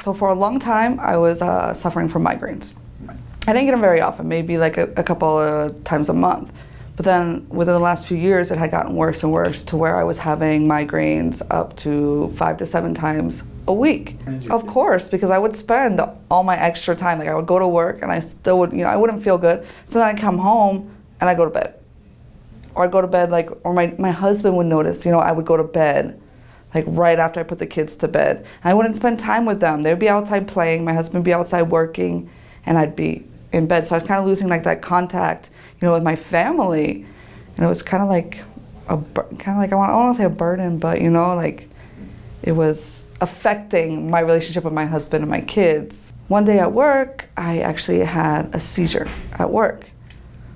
So for a long time, I was suffering from migraines. I didn't get them very often, maybe like a couple of times a month. But then within the last few years, it had gotten worse and worse to where I was having migraines up to 5 to 7 times a week. Of course, because I would spend all my extra time, like I would go to work and I still would, I wouldn't feel good. So then I'd come home and I'd go to bed. Or I'd go to bed like, or my husband would notice, I would go to bed like right after I put the kids to bed. And I wouldn't spend time with them. They'd be outside playing, my husband would be outside working, and I'd be in bed. So I was kind of losing like that contact, with my family. And it was kind of like, I don't want to say a burden, but like it was affecting my relationship with my husband and my kids. One day at work, I actually had a seizure at work.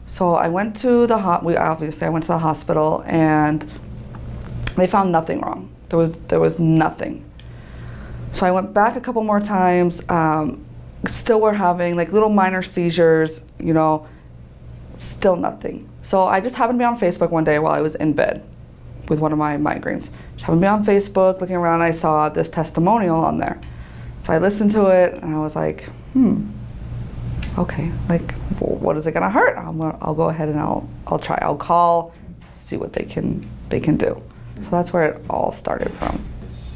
So I went to the I went to the hospital and they found nothing wrong. There was nothing. So I went back a couple more times. Still were having like little minor seizures, still nothing. So I just happened to be on Facebook one day while I was in bed with one of my migraines. Just happened to be on Facebook looking around, and I saw this testimonial on there. So I listened to it and I was like, okay, like what is it gonna hurt? I'll go ahead and I'll try. I'll call, see what they can do. So that's where it all started from.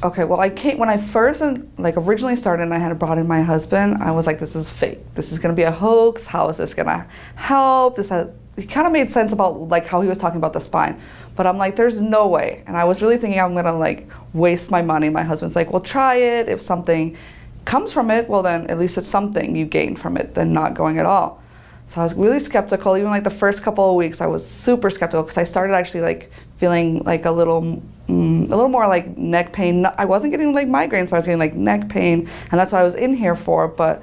Okay, well when I first originally started and I had brought in my husband, I was like, this is fake. This is gonna be a hoax. How is this gonna help? It kind of made sense about like how he was talking about the spine. But I'm like, there's no way. And I was really thinking I'm gonna like waste my money. My husband's like, well, try it. If something comes from it, well then at least it's something you gain from it than not going at all. So I was really skeptical. Even like the first couple of weeks, I was super skeptical because I started actually like feeling like a little more like neck pain. I wasn't getting like migraines, but I was getting like neck pain, and that's what I was in here for. But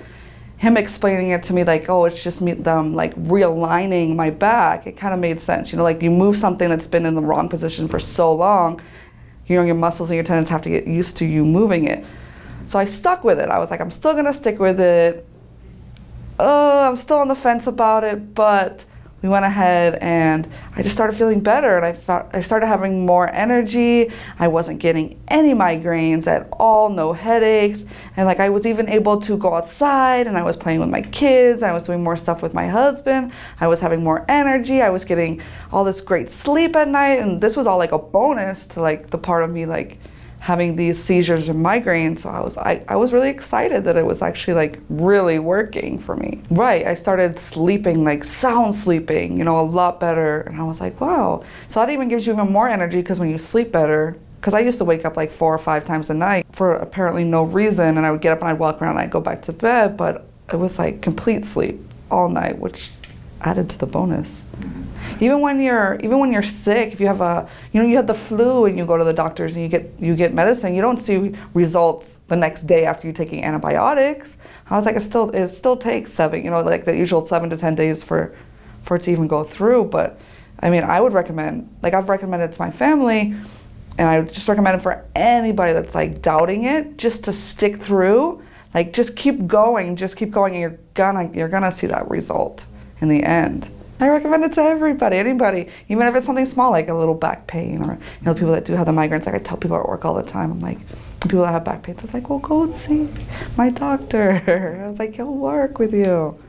him explaining it to me like, oh, it's just them like realigning my back, it kind of made sense. Like you move something that's been in the wrong position for so long, your muscles and your tendons have to get used to you moving it. So I stuck with it. I was like, I'm still gonna stick with it. I'm still on the fence about it, but we went ahead and I just started feeling better, and I started having more energy. I wasn't getting any migraines at all, no headaches, and like I was even able to go outside and I was playing with my kids. I was doing more stuff with my husband. I was having more energy. I was getting all this great sleep at night, and this was all like a bonus to like the part of me like having these seizures and migraines. So I was really excited that it was actually like really working for me. Right, I started sleeping, like sound sleeping, a lot better. And I was like, wow. So that even gives you even more energy, because when you sleep better, because I used to wake up like 4 or 5 times a night for apparently no reason, and I would get up and I'd walk around and I'd go back to bed, but it was like complete sleep all night, which added to the bonus. Even when you're sick, if you have you have the flu and you go to the doctors and you get medicine, you don't see results the next day after you taking antibiotics. I was like, it still takes 7, like the usual 7 to 10 days for it to even go through. But I mean, I would recommend, like I've recommended to my family, and I would just recommend it for anybody that's like doubting it, just to stick through. Like just keep going, and you're gonna see that result in the end. I recommend it to anybody, even if it's something small like a little back pain, or people that do have the migraines. Like I tell people at work all the time, I'm like, people that have back pain, they're like, well, go see my doctor. I was like, he'll work with you.